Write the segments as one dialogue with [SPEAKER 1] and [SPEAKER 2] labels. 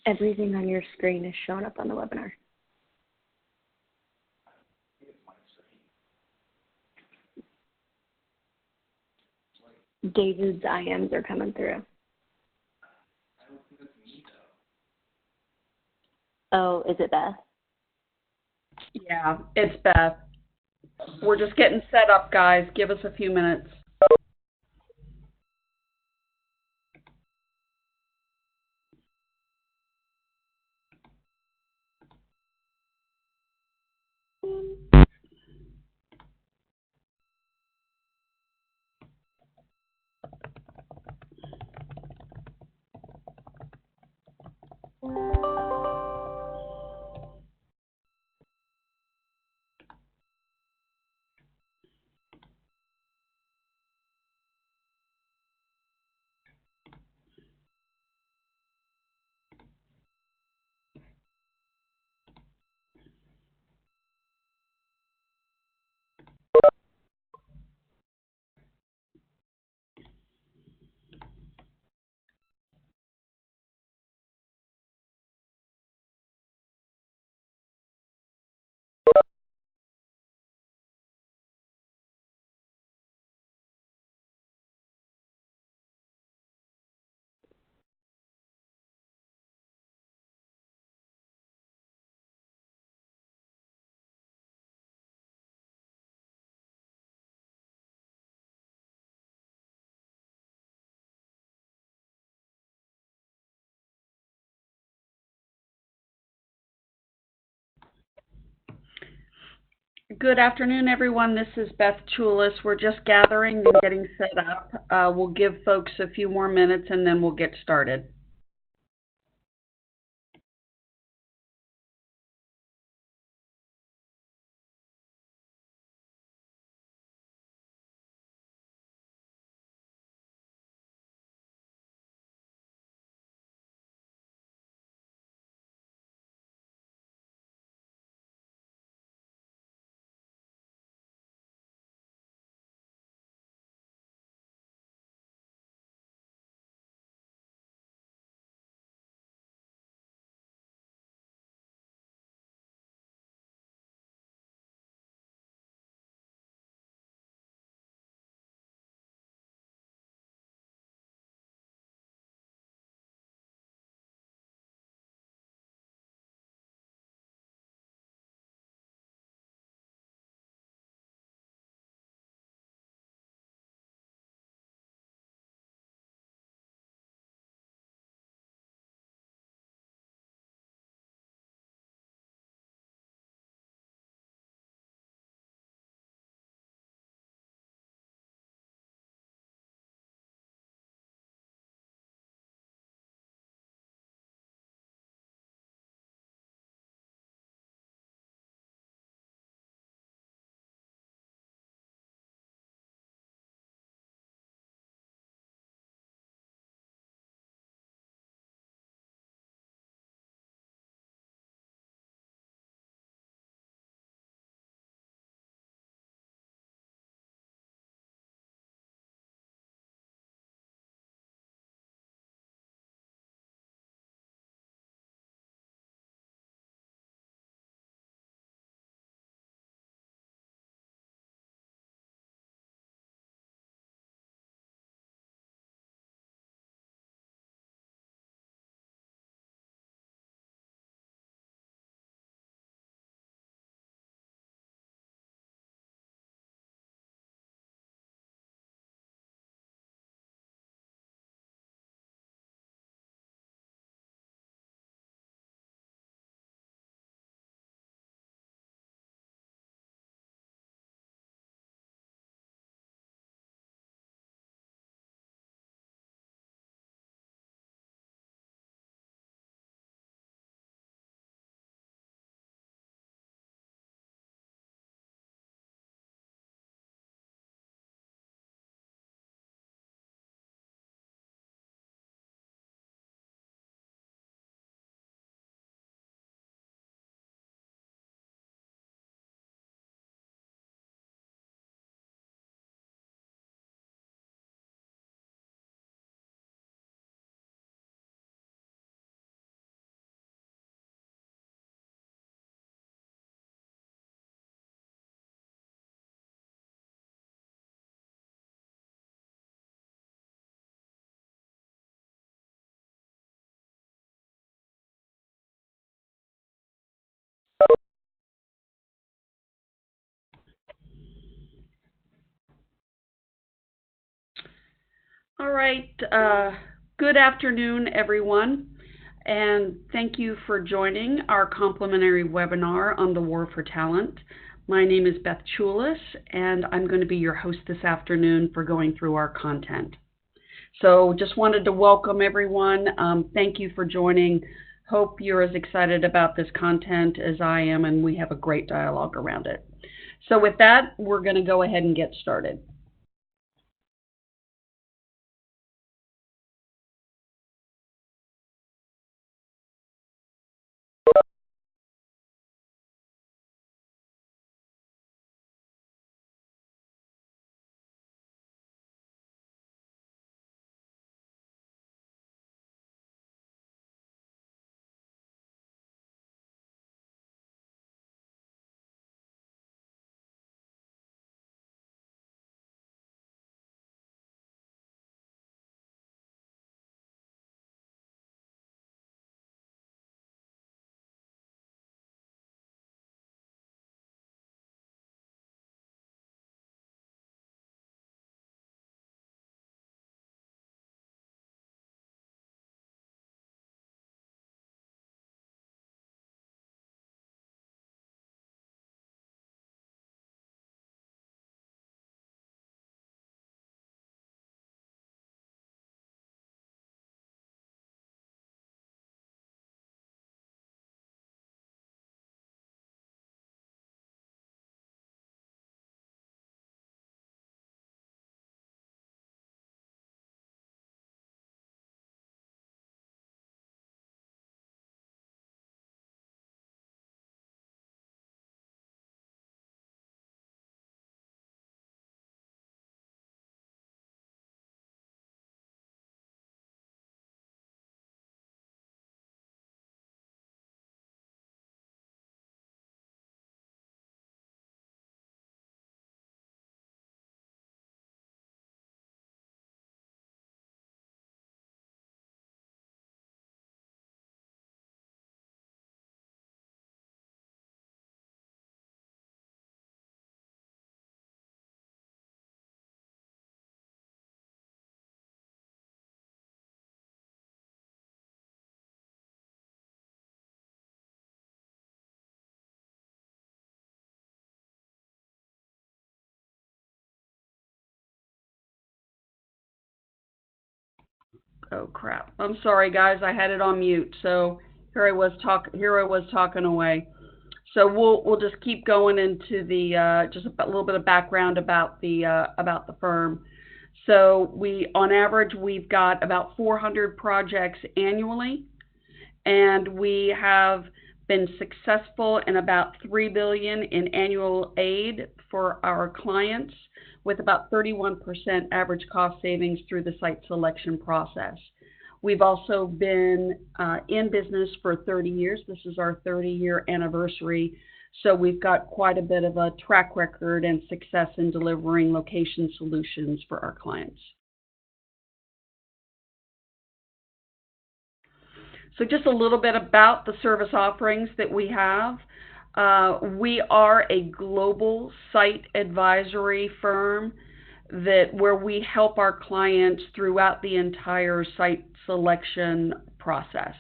[SPEAKER 1] Everything on your screen is showing up on the webinar. David's IMs are coming through. Oh, is it Beth?
[SPEAKER 2] Yeah, it's Beth. We're just getting set up, guys. Give us a few minutes. Good afternoon, everyone. This is Beth Chulis. We're just gathering and getting set up. We'll give folks a few more minutes and then we'll get started. All right. Good afternoon, everyone, and thank you for joining our complimentary webinar on the War for Talent. My name is Beth Chulis, and I'm going to be your host this afternoon for going through our content. So just wanted to welcome everyone. Thank you for joining. Hope you're as excited about this content as I am, and we have a great dialogue around it. So with that, we're going to go ahead and get started. Oh crap! I'm sorry, guys. I had it on mute. So here I was talking away. So we'll just keep going into the just a little bit of background about the firm. So on average, we've got about 400 projects annually, and we have been successful in about $3 billion in annual aid for our clients, with about 31% average cost savings through the site selection process. We've also been in business for 30 years. This is our 30-year anniversary, so we've got quite a bit of a track record and success in delivering location solutions for our clients. So just a little bit about the service offerings that we have. We are a global site advisory firm where we help our clients throughout the entire site selection process.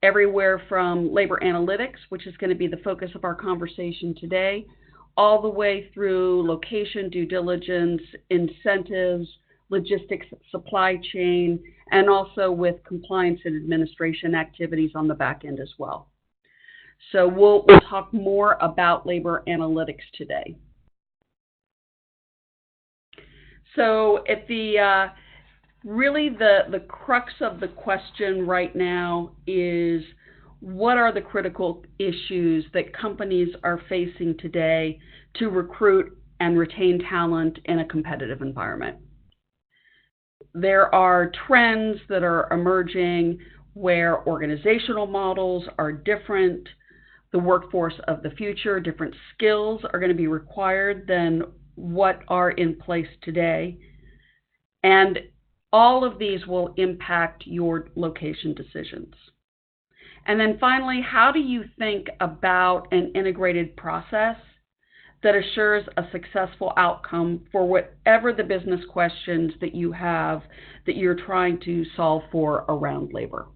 [SPEAKER 2] Everywhere from labor analytics, which is going to be the focus of our conversation today, all the way through location due diligence, incentives, logistics, supply chain, and also with compliance and administration activities on the back end as well. So we'll talk more about labor analytics today. So at really the crux of the question right now is, what are the critical issues that companies are facing today to recruit and retain talent in a competitive environment? There are trends that are emerging where organizational models are different, the workforce of the future, different skills are going to be required than what are in place today. And all of these will impact your location decisions. And then finally, how do you think about an integrated process that assures a successful outcome for whatever the business questions that you have that you're trying to solve for around labor.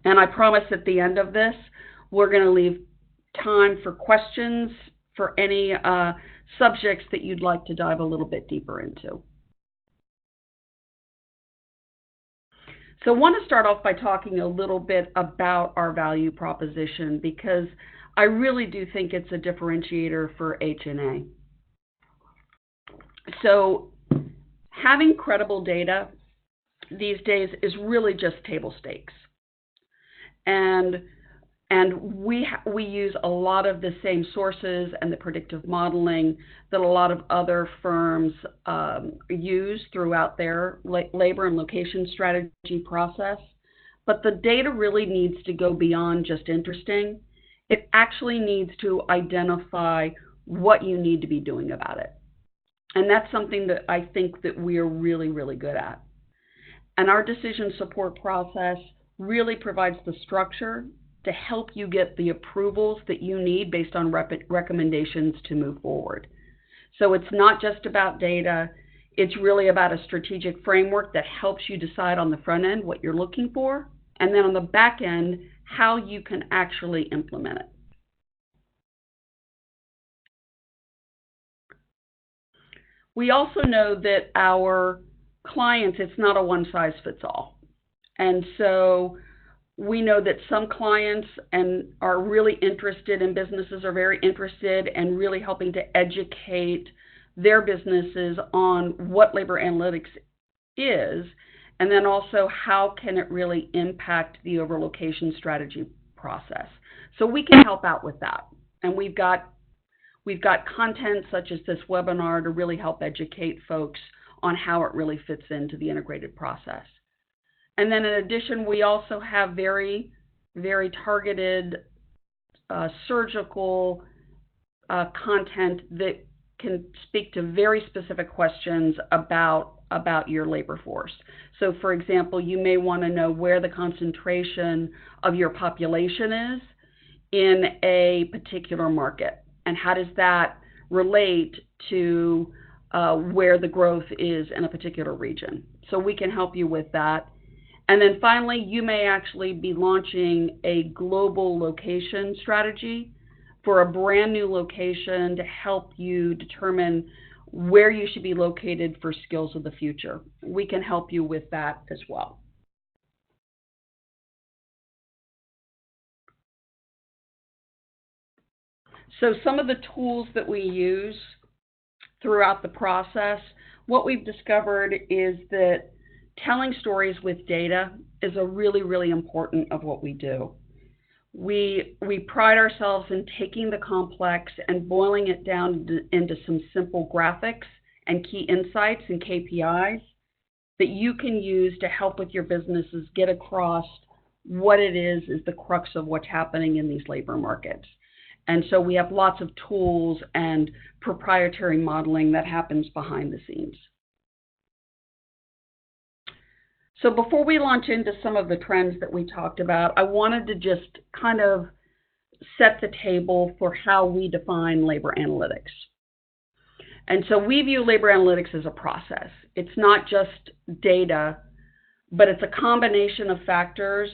[SPEAKER 2] And I promise at the end of this, we're going to leave time for questions for any subjects that you'd like to dive a little bit deeper into. So I want to start off by talking a little bit about our value proposition, because I really do think it's a differentiator for HNA. So having credible data these days is really just table stakes. And we use a lot of the same sources and the predictive modeling that a lot of other firms use throughout their labor and location strategy process. But the data really needs to go beyond just interesting. It actually needs to identify what you need to be doing about it. And that's something that I think that we are really, really good at. And our decision support process really provides the structure to help you get the approvals that you need based on recommendations to move forward. So it's not just about data, it's really about a strategic framework that helps you decide on the front end what you're looking for, and then on the back end, how you can actually implement it. We also know that our clients, it's not a one-size-fits-all. And so we know that some clients are really interested, and businesses are very interested in really helping to educate their businesses on what labor analytics is, and then also how can it really impact the over-location strategy process. So we can help out with that. And we've got content such as this webinar to really help educate folks on how it really fits into the integrated process. And then in addition, we also have very, very targeted surgical content that can speak to very specific questions about your labor force. So for example, you may want to know where the concentration of your population is in a particular market, and how does that relate to where the growth is in a particular region. So we can help you with that. And then finally, you may actually be launching a global location strategy for a brand new location to help you determine where you should be located for skills of the future. We can help you with that as well. So some of the tools that we use throughout the process, what we've discovered is that telling stories with data is a really, really important of what we do. We pride ourselves in taking the complex and boiling it down into some simple graphics and key insights and KPIs that you can use to help with your businesses get across what it is the crux of what's happening in these labor markets. And so we have lots of tools and proprietary modeling that happens behind the scenes. So before we launch into some of the trends that we talked about, I wanted to just kind of set the table for how we define labor analytics. And so we view labor analytics as a process. It's not just data, but it's a combination of factors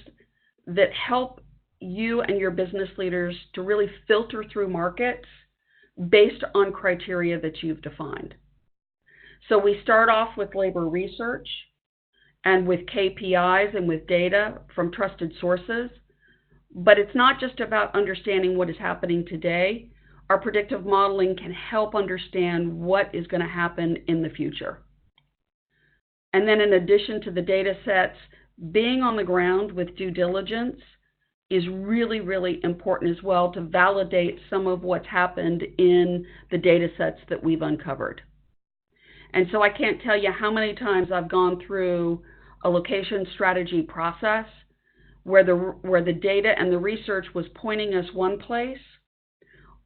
[SPEAKER 2] that help you and your business leaders to really filter through markets based on criteria that you've defined. So we start off with labor research and with KPIs and with data from trusted sources. But it's not just about understanding what is happening today. Our predictive modeling can help understand what is going to happen in the future. And then in addition to the data sets, being on the ground with due diligence is really, really important as well to validate some of what's happened in the data sets that we've uncovered. And so I can't tell you how many times I've gone through a location strategy process where the data and the research was pointing us one place,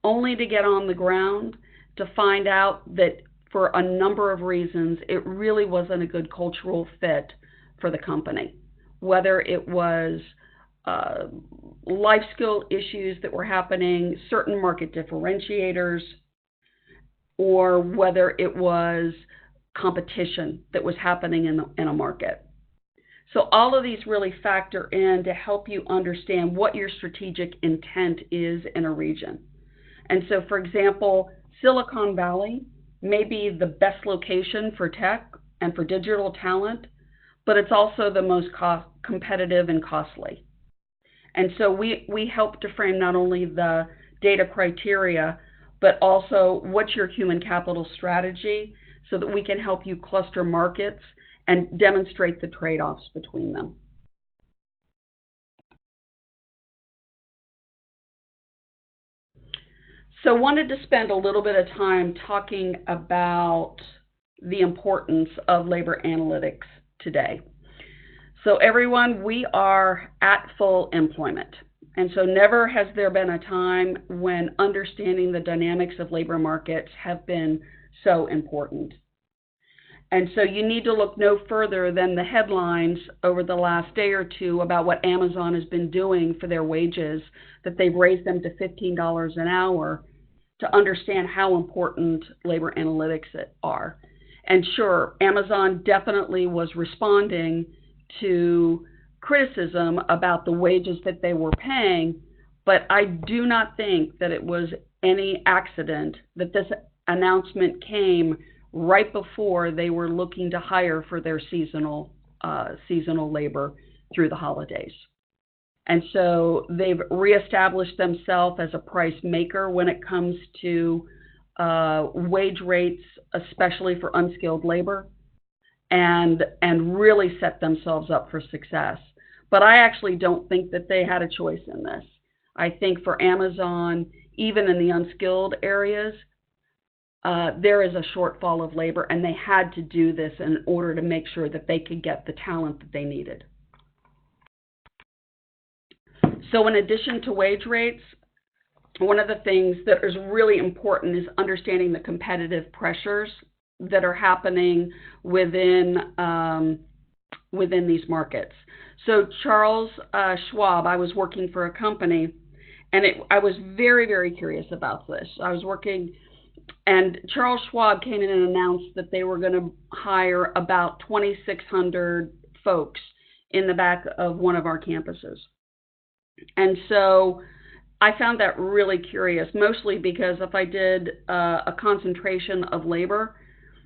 [SPEAKER 2] only to get on the ground to find out that for a number of reasons, it really wasn't a good cultural fit for the company. Whether it was life skill issues that were happening, certain market differentiators, or whether it was competition that was happening in a market. So all of these really factor in to help you understand what your strategic intent is in a region. And so, for example, Silicon Valley may be the best location for tech and for digital talent, but it's also the most competitive and costly. And so we help to frame not only the data criteria, but also what's your human capital strategy so that we can help you cluster markets and demonstrate the trade-offs between them. So wanted to spend a little bit of time talking about the importance of labor analytics today. So everyone, we are at full employment. And so never has there been a time when understanding the dynamics of labor markets have been so important. And so you need to look no further than the headlines over the last day or two about what Amazon has been doing for their wages, that they've raised them to $15 an hour, to understand how important labor analytics are. And sure, Amazon definitely was responding to criticism about the wages that they were paying, but I do not think that it was any accident that this announcement came right before they were looking to hire for their seasonal labor through the holidays. And so they've reestablished themselves as a price maker when it comes to wage rates, especially for unskilled labor, and really set themselves up for success. But I actually don't think that they had a choice in this. I think for Amazon, even in the unskilled areas, there is a shortfall of labor, and they had to do this in order to make sure that they could get the talent that they needed. So in addition to wage rates, one of the things that is really important is understanding the competitive pressures that are happening within these markets. So Charles Schwab, I was working for a company, and I was very, very curious about this. I was working, and Charles Schwab came in and announced that they were going to hire about 2,600 folks in the back of one of our campuses. And so I found that really curious, mostly because if I did a concentration of labor,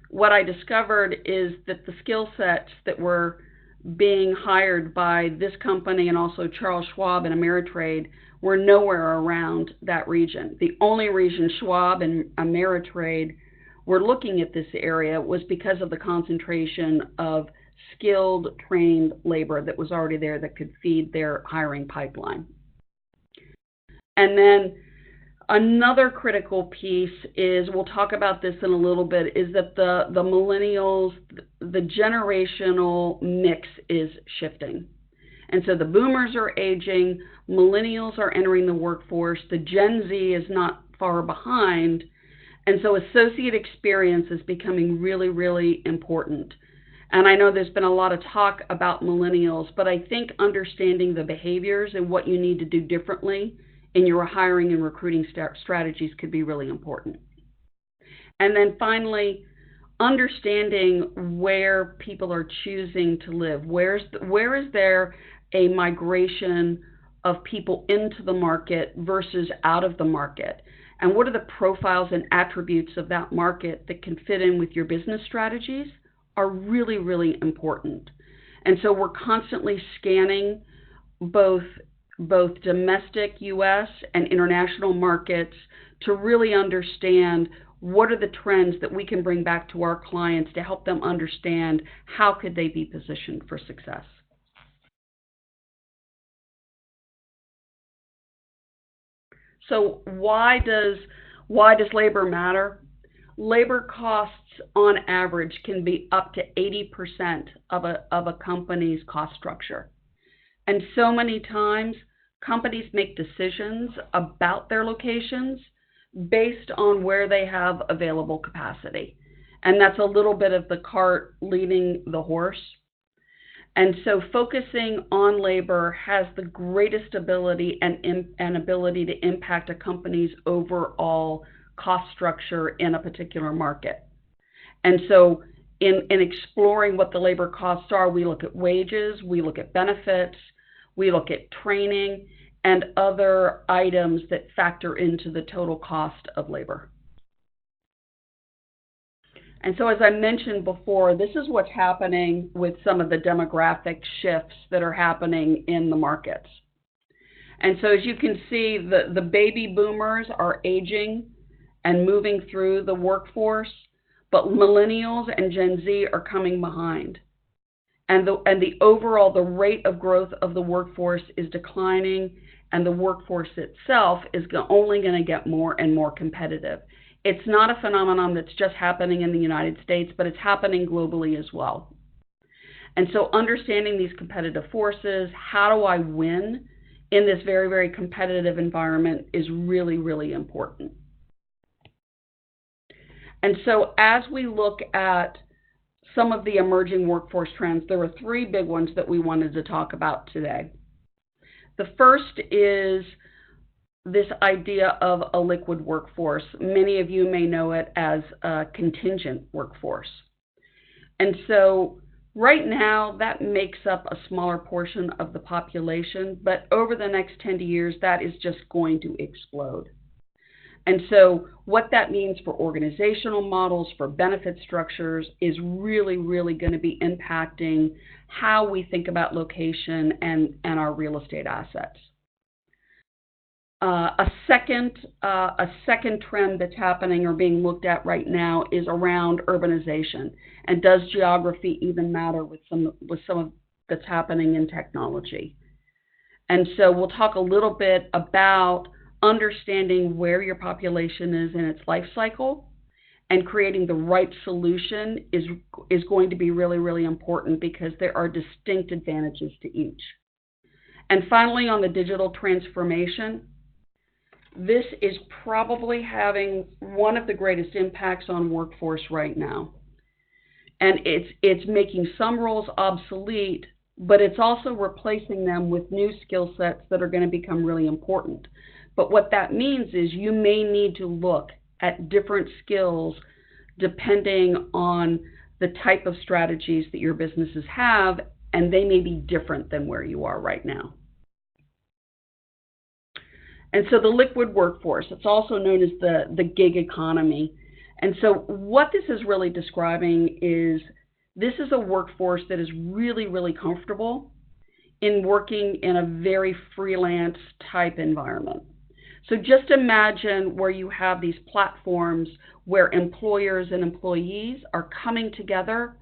[SPEAKER 2] what I discovered is that the skill sets that were being hired by this company and also Charles Schwab and Ameritrade were nowhere around that region. The only reason Schwab and Ameritrade were looking at this area was because of the concentration of skilled, trained labor that was already there that could feed their hiring pipeline. And then another critical piece is, we'll talk about this in a little bit, is that the millennials, the generational mix is shifting. And so the boomers are aging, millennials are entering the workforce, the Gen Z is not far behind, and so associate experience is becoming really, really important. And I know there's been a lot of talk about millennials, but I think understanding the behaviors and what you need to do differently in your hiring and recruiting strategies could be really important. And then finally, understanding where people are choosing to live. Where is there a migration of people into the market versus out of the market? And what are the profiles and attributes of that market that can fit in with your business strategies are really, really important. And so we're constantly scanning both domestic U.S. and international markets to really understand what are the trends that we can bring back to our clients to help them understand how could they be positioned for success. So why does labor matter? Labor costs on average can be up to 80% of a company's cost structure. And so many times companies make decisions about their locations based on where they have available capacity. And that's a little bit of the cart leading the horse. And so focusing on labor has the greatest ability and ability to impact a company's overall cost structure in a particular market. And so in exploring what the labor costs are, we look at wages, we look at benefits, we look at training, and other items that factor into the total cost of labor. And so, as I mentioned before, this is what's happening with some of the demographic shifts that are happening in the markets. And so, as you can see, the baby boomers are aging and moving through the workforce, but millennials and Gen Z are coming behind. And the overall, the rate of growth of the workforce is declining, and the workforce itself is only going to get more and more competitive. It's not a phenomenon that's just happening in the United States, but it's happening globally as well. And so understanding these competitive forces, how do I win in this very, very competitive environment is really, really important. And so as we look at some of the emerging workforce trends, there were three big ones that we wanted to talk about today. The first is this idea of a liquid workforce. Many of you may know it as a contingent workforce. And so right now that makes up a smaller portion of the population, but over the next 10 years, that is just going to explode. And so what that means for organizational models, for benefit structures, is really, really going to be impacting how we think about location and our real estate assets. A second trend that's happening or being looked at right now is around urbanization. And does geography even matter with some of that's happening in technology? And so we'll talk a little bit about understanding where your population is in its life cycle, and creating the right solution is going to be really, really important, because there are distinct advantages to each. And finally, on the digital transformation, this is probably having one of the greatest impacts on workforce right now. And it's making some roles obsolete, but it's also replacing them with new skill sets that are going to become really important. But what that means is you may need to look at different skills depending on the type of strategies that your businesses have, and they may be different than where you are right now. And so the liquid workforce, it's also known as the gig economy. And so what this is really describing is this is a workforce that is really, really comfortable in working in a very freelance type environment. So just imagine where you have these platforms where employers and employees are coming together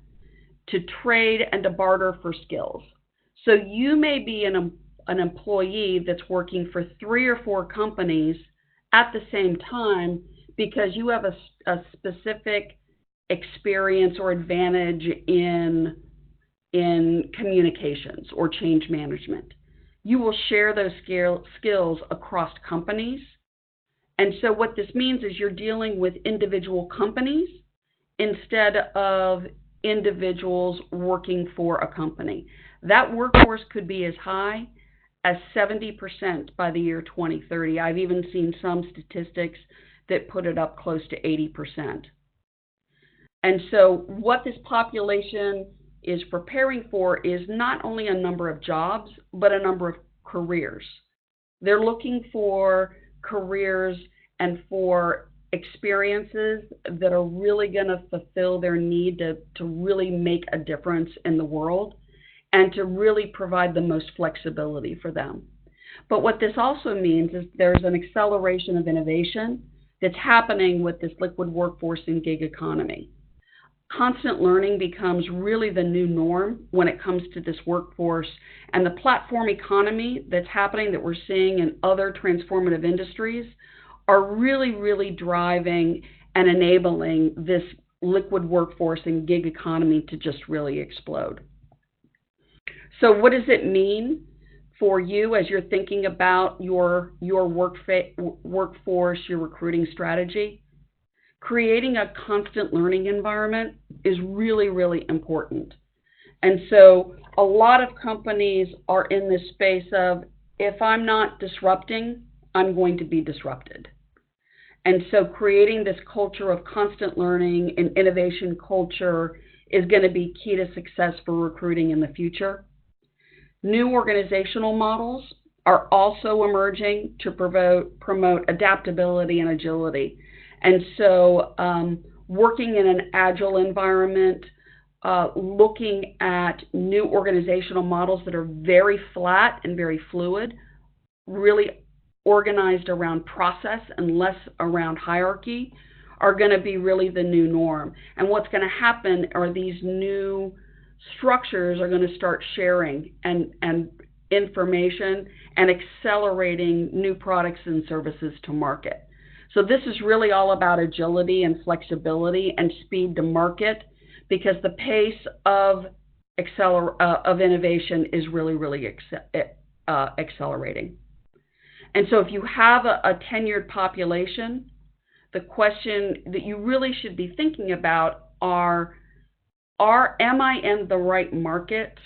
[SPEAKER 2] to trade and to barter for skills. So you may be an employee that's working for 3 or 4 companies at the same time because you have a specific experience or advantage in communications or change management. You will share those skills across companies. And so what this means is you're dealing with individual companies instead of individuals working for a company. That workforce could be as high as 70% by the year 2030. I've even seen some statistics that put it up close to 80%. And so what this population is preparing for is not only a number of jobs, but a number of careers. They're looking for careers and for experiences that are really going to fulfill their need to really make a difference in the world and to really provide the most flexibility for them. But what this also means is there's an acceleration of innovation that's happening with this liquid workforce and gig economy. Constant learning becomes really the new norm when it comes to this workforce, and the platform economy that's happening that we're seeing in other transformative industries are really, really driving and enabling this liquid workforce and gig economy to just really explode. So what does it mean for you as you're thinking about your workforce, your recruiting strategy? Creating a constant learning environment is really, really important. And so a lot of companies are in this space of, if I'm not disrupting, I'm going to be disrupted. And so creating this culture of constant learning and innovation culture is going to be key to success for recruiting in the future. New organizational models are also emerging to promote adaptability and agility. And so working in an agile environment, looking at new organizational models that are very flat and very fluid, really organized around process and less around hierarchy, are going to be really the new norm. And what's going to happen are these new structures are going to start sharing and information and accelerating new products and services to market. So this is really all about agility and flexibility and speed to market, because the pace of innovation is really accelerating. And so if you have a tenured population, the question that you really should be thinking about am I in the right markets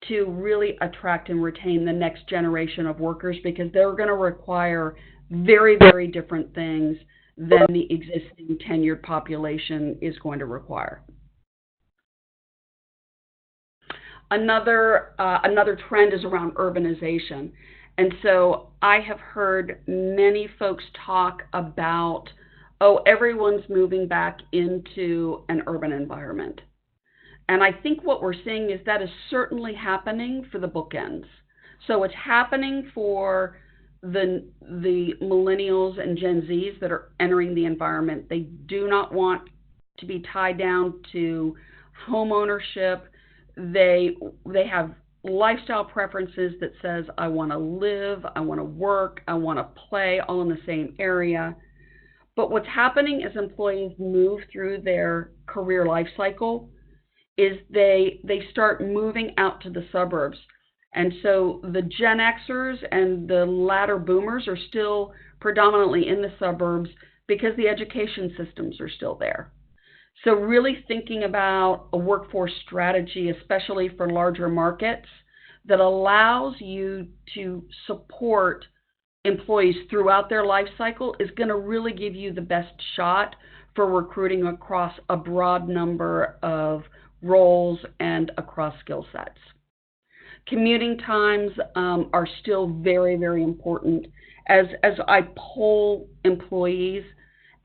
[SPEAKER 2] to really attract and retain the next generation of workers, because they're going to require very, very different things than the existing tenured population is going to require. Another trend is around urbanization. And so I have heard many folks talk about, oh, everyone's moving back into an urban environment. And I think what we're seeing is that is certainly happening for the bookends. So it's happening for the millennials and Gen Zs that are entering the environment. They do not want to be tied down to home ownership. They have lifestyle preferences that says, I want to live, I want to work, I want to play all in the same area. But what's happening as employees move through their career life cycle is they start moving out to the suburbs. And so the Gen Xers and the latter boomers are still predominantly in the suburbs because the education systems are still there. So really thinking about a workforce strategy, especially for larger markets, that allows you to support employees throughout their life cycle is going to really give you the best shot for recruiting across a broad number of roles and across skill sets. Commuting times are still very, very important. As I poll employees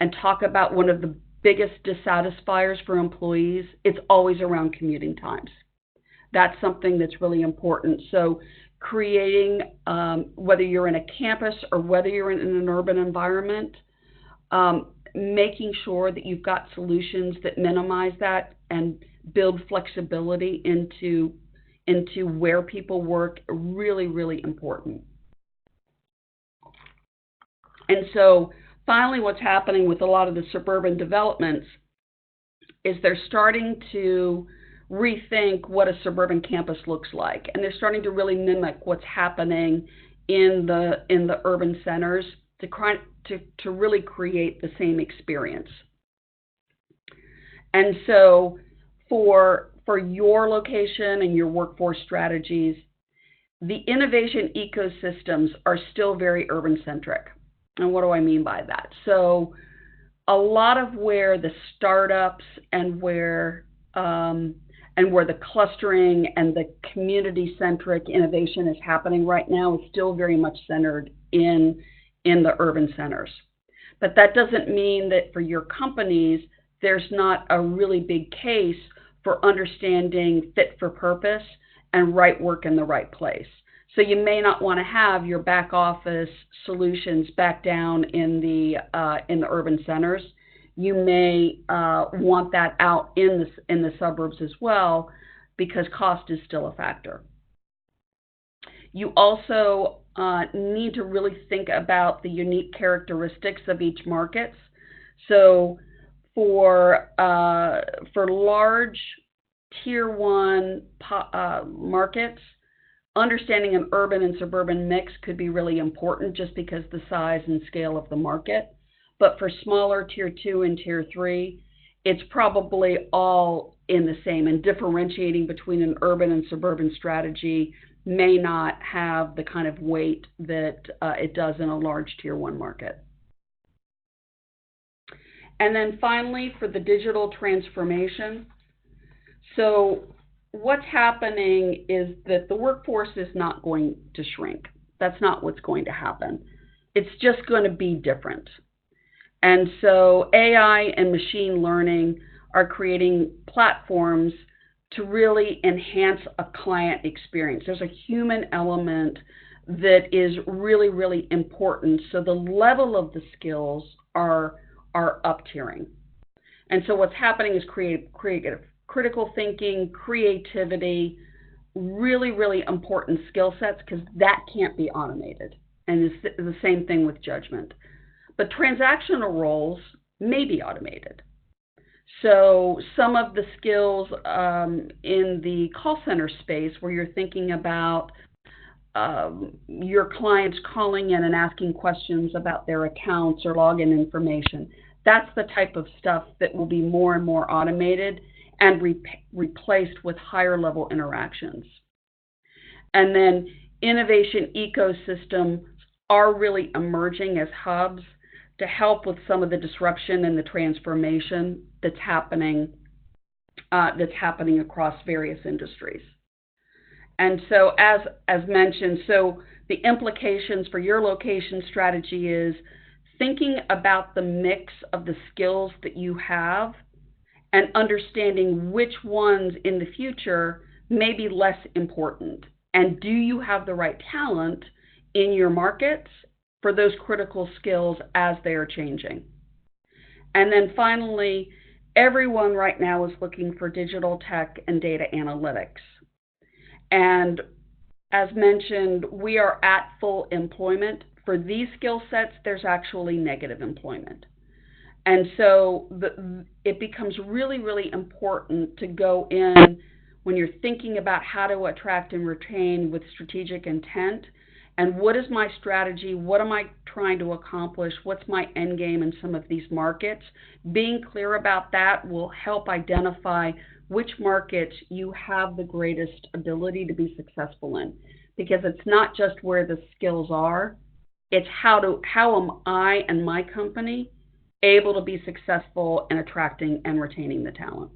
[SPEAKER 2] and talk about one of the biggest dissatisfiers for employees, it's always around commuting times. That's something that's really important. So creating, whether you're in a campus or whether you're in an urban environment, making sure that you've got solutions that minimize that and build flexibility into where people work, really, really important. And so finally, what's happening with a lot of the suburban developments is they're starting to rethink what a suburban campus looks like. And they're starting to really mimic what's happening in the urban centers to really create the same experience. And so for your location and your workforce strategies, the innovation ecosystems are still very urban-centric. And what do I mean by that? So a lot of where the startups and where the clustering and the community-centric innovation is happening right now is still very much centered in the urban centers. But that doesn't mean that for your companies, there's not a really big case for understanding fit for purpose and right work in the right place. So you may not want to have your back office solutions back down in the urban centers. You may want that out in the suburbs as well, because cost is still a factor. You also need to really think about the unique characteristics of each market. So for large tier 1 markets, understanding an urban and suburban mix could be really important just because the size and scale of the market. But for smaller tier 2 and tier 3, it's probably all in the same, and differentiating between an urban and suburban strategy may not have the kind of weight that it does in a large tier 1 market. And then finally, for the digital transformation, so what's happening is that the workforce is not going to shrink. That's not what's going to happen. It's just going to be different. And so AI and machine learning are creating platforms to really enhance a client experience. There's a human element that is really, really important. So the level of the skills are up tiering. And so what's happening is critical thinking, creativity, really, really important skill sets, because that can't be automated. And it's the same thing with judgment. But transactional roles may be automated. So some of the skills in the call center space where you're thinking about your clients calling in and asking questions about their accounts or login information, that's the type of stuff that will be more and more automated and replaced with higher level interactions. And then innovation ecosystems are really emerging as hubs to help with some of the disruption and the transformation that's happening across various industries. And so as mentioned, so the implications for your location strategy is thinking about the mix of the skills that you have and understanding which ones in the future may be less important. And do you have the right talent in your markets for those critical skills as they are changing? And then finally, everyone right now is looking for digital tech and data analytics. And as mentioned, we are at full employment. For these skill sets, there's actually negative employment. And so it becomes really, really important to go in when you're thinking about how to attract and retain with strategic intent. And what is my strategy? What am I trying to accomplish? What's my end game in some of these markets? Being clear about that will help identify which markets you have the greatest ability to be successful in. Because it's not just where the skills are, it's how am I and my company able to be successful in attracting and retaining the talent.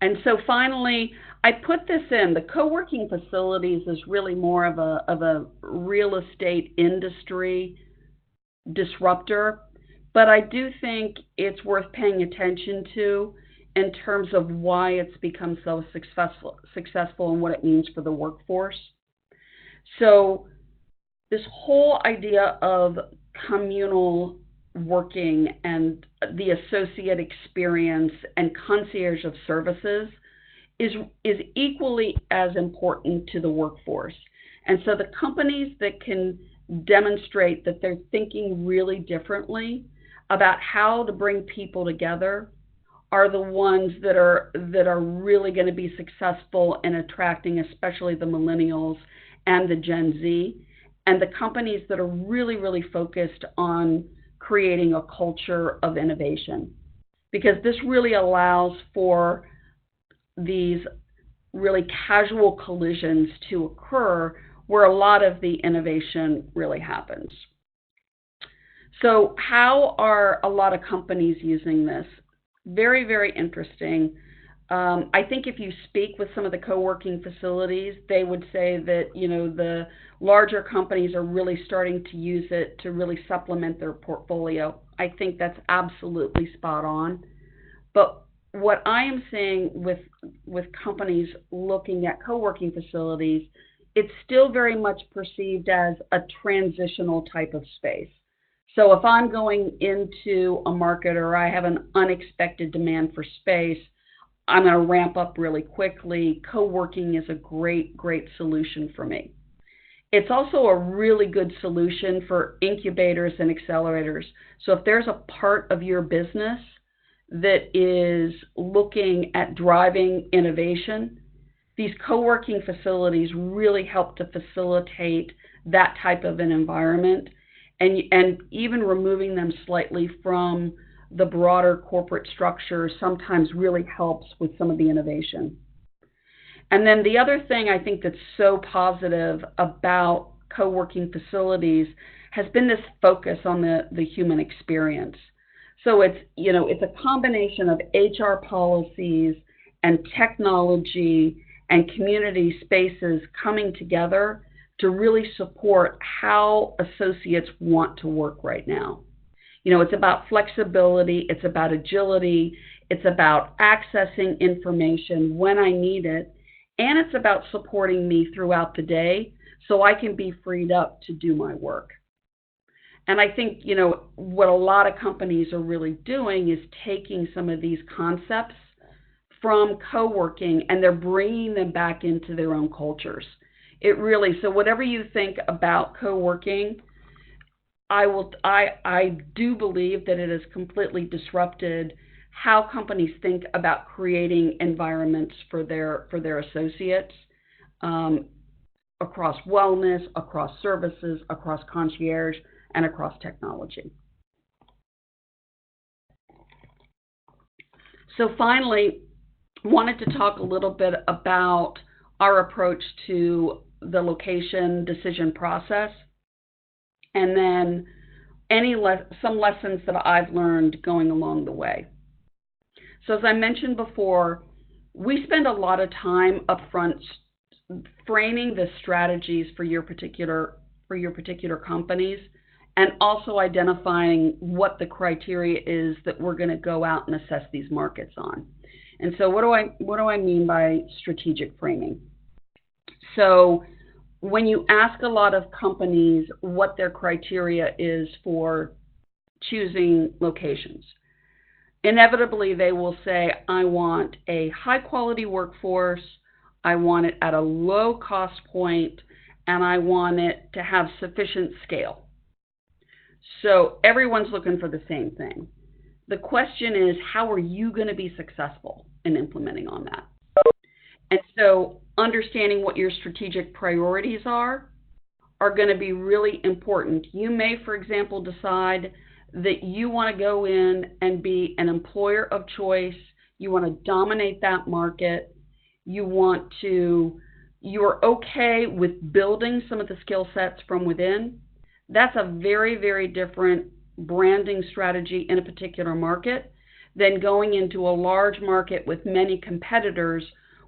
[SPEAKER 2] And so finally, I put this in, the co-working facilities is really more of a real estate industry disruptor, but I do think it's worth paying attention to in terms of why it's become so successful and what it means for the workforce. So this whole idea of communal working and the associate experience and concierge of services is equally as important to the workforce. And so the companies that can demonstrate that they're thinking really differently about how to bring people together are the ones that are really going to be successful in attracting especially the millennials and the Gen Z, and the companies that are really, really focused on creating a culture of innovation. Because this really allows for these really casual collisions to occur where a lot of the innovation really happens. So how are a lot of companies using this? Very, very interesting. I think if you speak with some of the co-working facilities, they would say that, the larger companies are really starting to use it to really supplement their portfolio. I think that's absolutely spot on. But what I am seeing with companies looking at co-working facilities, it's still very much perceived as a transitional type of space. So if I'm going into a market or I have an unexpected demand for space, I'm going to ramp up really quickly. Co-working is a great, great solution for me. It's also a really good solution for incubators and accelerators. So if there's a part of your business that is looking at driving innovation, these co-working facilities really help to facilitate that type of an environment, and even removing them slightly from the broader corporate structure sometimes really helps with some of the innovation. And then the other thing I think that's so positive about co-working facilities has been this focus on the human experience. So it's a combination of HR policies and technology and community spaces coming together to really support how associates want to work right now. It's about flexibility, it's about agility, it's about accessing information when I need it, and it's about supporting me throughout the day so I can be freed up to do my work. And I think, what a lot of companies are really doing is taking some of these concepts from co-working and they're bringing them back into their own cultures. So whatever you think about co-working, I do believe that it has completely disrupted how companies think about creating environments for their associates, across wellness, across services, across concierge, and across technology. So finally, wanted to talk a little bit about our approach to the location decision process, and then some lessons that I've learned going along the way. So as I mentioned before, we spend a lot of time upfront framing the strategies for your particular companies, and also identifying what the criteria is that we're going to go out and assess these markets on. And so what do I mean by strategic framing? So when you ask a lot of companies what their criteria is for choosing locations, inevitably they will say, I want a high quality workforce, I want it at a low cost point, and I want it to have sufficient scale. So everyone's looking for the same thing. The question is, how are you going to be successful in implementing on that? And so understanding what your strategic priorities are going to be really important. You may, for example, decide that you want to go in and be an employer of choice. You want to dominate that market. You're okay with building some of the skill sets from within. That's a very, very different branding strategy in a particular market than going into a large market with many competitors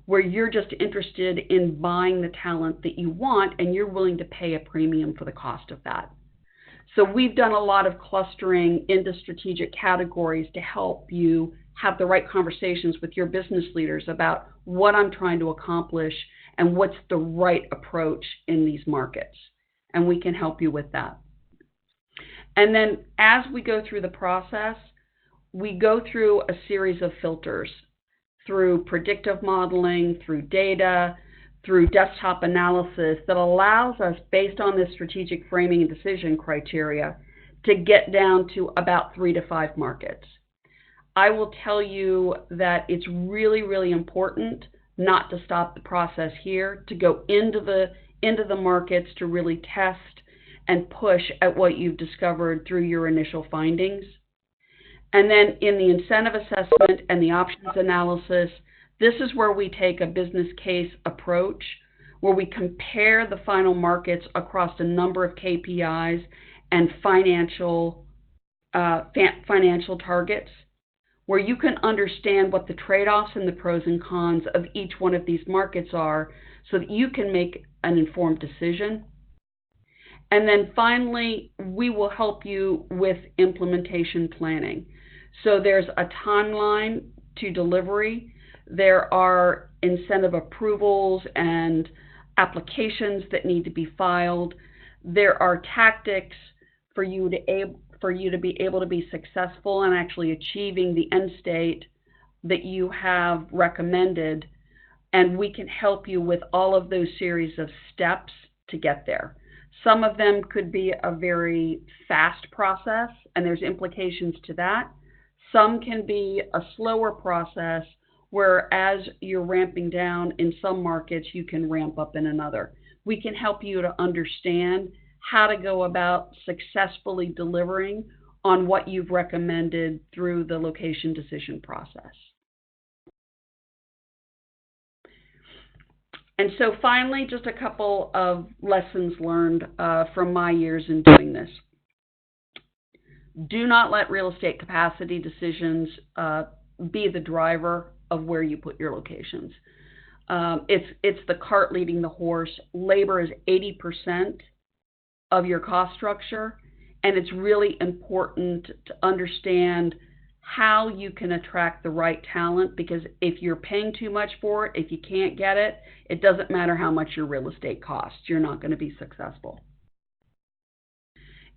[SPEAKER 2] where you're just interested in buying the talent that you want and you're willing to pay a premium for the cost of that. So we've done a lot of clustering into strategic categories to help you have the right conversations with your business leaders about what I'm trying to accomplish and what's the right approach in these markets. And we can help you with that. And then as we go through the process, we go through a series of filters through predictive modeling, through data, through desktop analysis that allows us, based on this strategic framing and decision criteria, to get down to about 3 to 5 markets. I will tell you that it's really, really important not to stop the process here, to go into the markets to really test and push at what you've discovered through your initial findings. And then in the incentive assessment and the options analysis, this is where we take a business case approach, where we compare the final markets across a number of KPIs and financial targets, where you can understand what the trade-offs and the pros and cons of each one of these markets are so that you can make an informed decision. And then finally, we will help you with implementation planning. So there's a timeline to delivery. There are incentive approvals and applications that need to be filed. There are tactics for you to be able to be successful in actually achieving the end state that you have recommended. And we can help you with all of those series of steps to get there. Some of them could be a very fast process, and there's implications to that. Some can be a slower process, where as you're ramping down in some markets, you can ramp up in another. We can help you to understand how to go about successfully delivering on what you've recommended through the location decision process. And so finally, just a couple of lessons learned from my years in doing this. Do not let real estate capacity decisions be the driver of where you put your locations. It's the cart leading the horse. Labor is 80% of your cost structure, and it's really important to understand how you can attract the right talent, because if you're paying too much for it, if you can't get it, it doesn't matter how much your real estate costs. You're not going to be successful.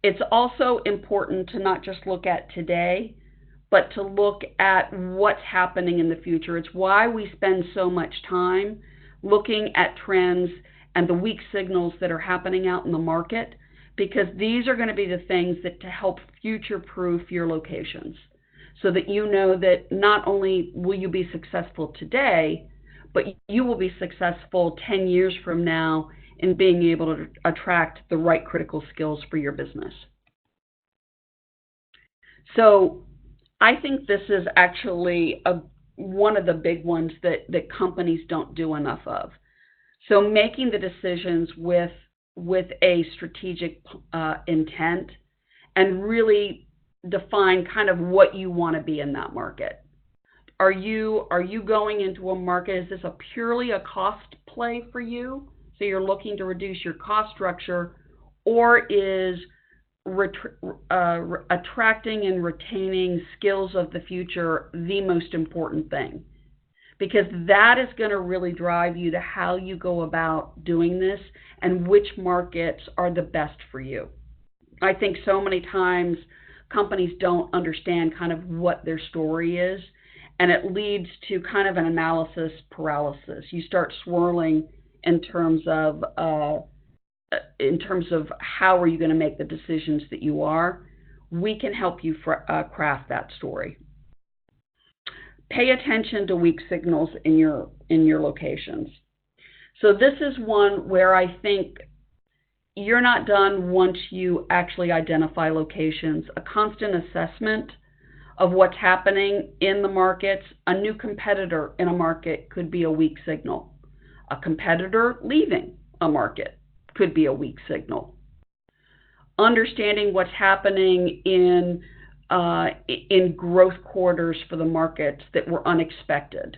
[SPEAKER 2] It's also important to not just look at today, but to look at what's happening in the future. It's why we spend so much time looking at trends and the weak signals that are happening out in the market, because these are going to be the things that to help future-proof your locations, so that you know that not only will you be successful today, but you will be successful 10 years from now in being able to attract the right critical skills for your business. So I think this is actually one of the big ones that companies don't do enough of. So making the decisions with a strategic intent, and really define kind of what you want to be in that market. Are you going into a market? Is this purely a cost play for you? So you're looking to reduce your cost structure, or is attracting and retaining skills of the future the most important thing? Because that is going to really drive you to how you go about doing this and which markets are the best for you. I think so many times companies don't understand kind of what their story is, and it leads to kind of an analysis paralysis. You start swirling in terms of how are you going to make the decisions that you are. We can help you craft that story. Pay attention to weak signals in your locations. So this is one where I think you're not done once you actually identify locations. A constant assessment of what's happening in the markets. A new competitor in a market could be a weak signal. A competitor leaving a market could be a weak signal. Understanding what's happening in growth quarters for the markets that were unexpected.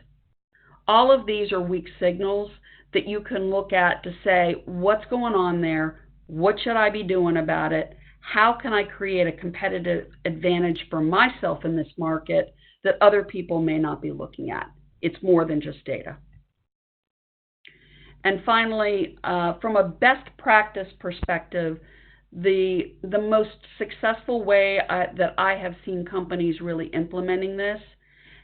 [SPEAKER 2] All of these are weak signals that you can look at to say, what's going on there? What should I be doing about it? How can I create a competitive advantage for myself in this market that other people may not be looking at? It's more than just data. And finally, from a best practice perspective, the most successful way that I have seen companies really implementing this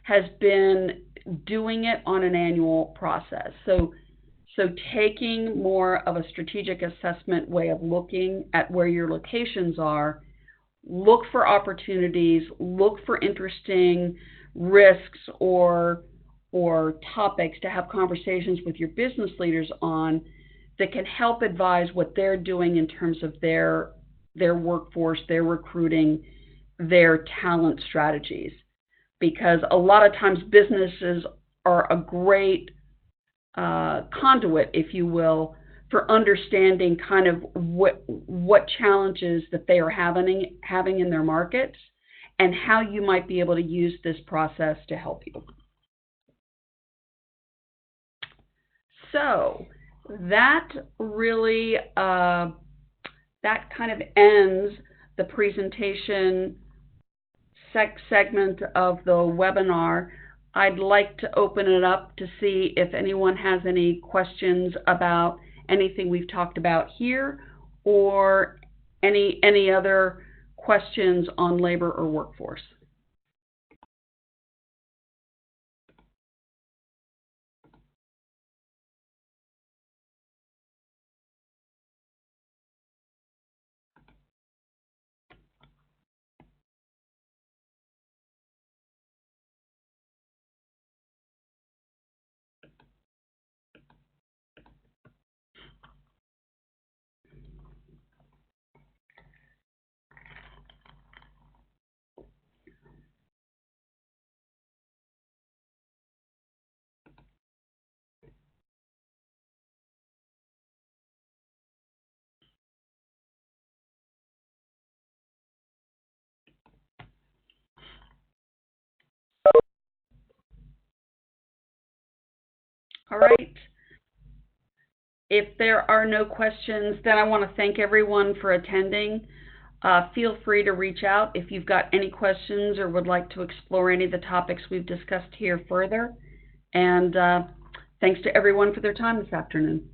[SPEAKER 2] has been doing it on an annual process. So taking more of a strategic assessment way of looking at where your locations are, look for opportunities, look for interesting risks or topics to have conversations with your business leaders on that can help advise what they're doing in terms of their workforce, their recruiting, their talent strategies. Because a lot of times businesses are a great conduit, if you will, for understanding kind of what challenges that they are having in their markets and how you might be able to use this process to help you. So that really, that kind of ends the presentation segment of the webinar. I'd like to open it up to see if anyone has any questions about anything we've talked about here, or any other questions on labor or workforce. All right. If there are no questions, then I want to thank everyone for attending. Feel free to reach out if you've got any questions or would like to explore any of the topics we've discussed here further. And thanks to everyone for their time this afternoon.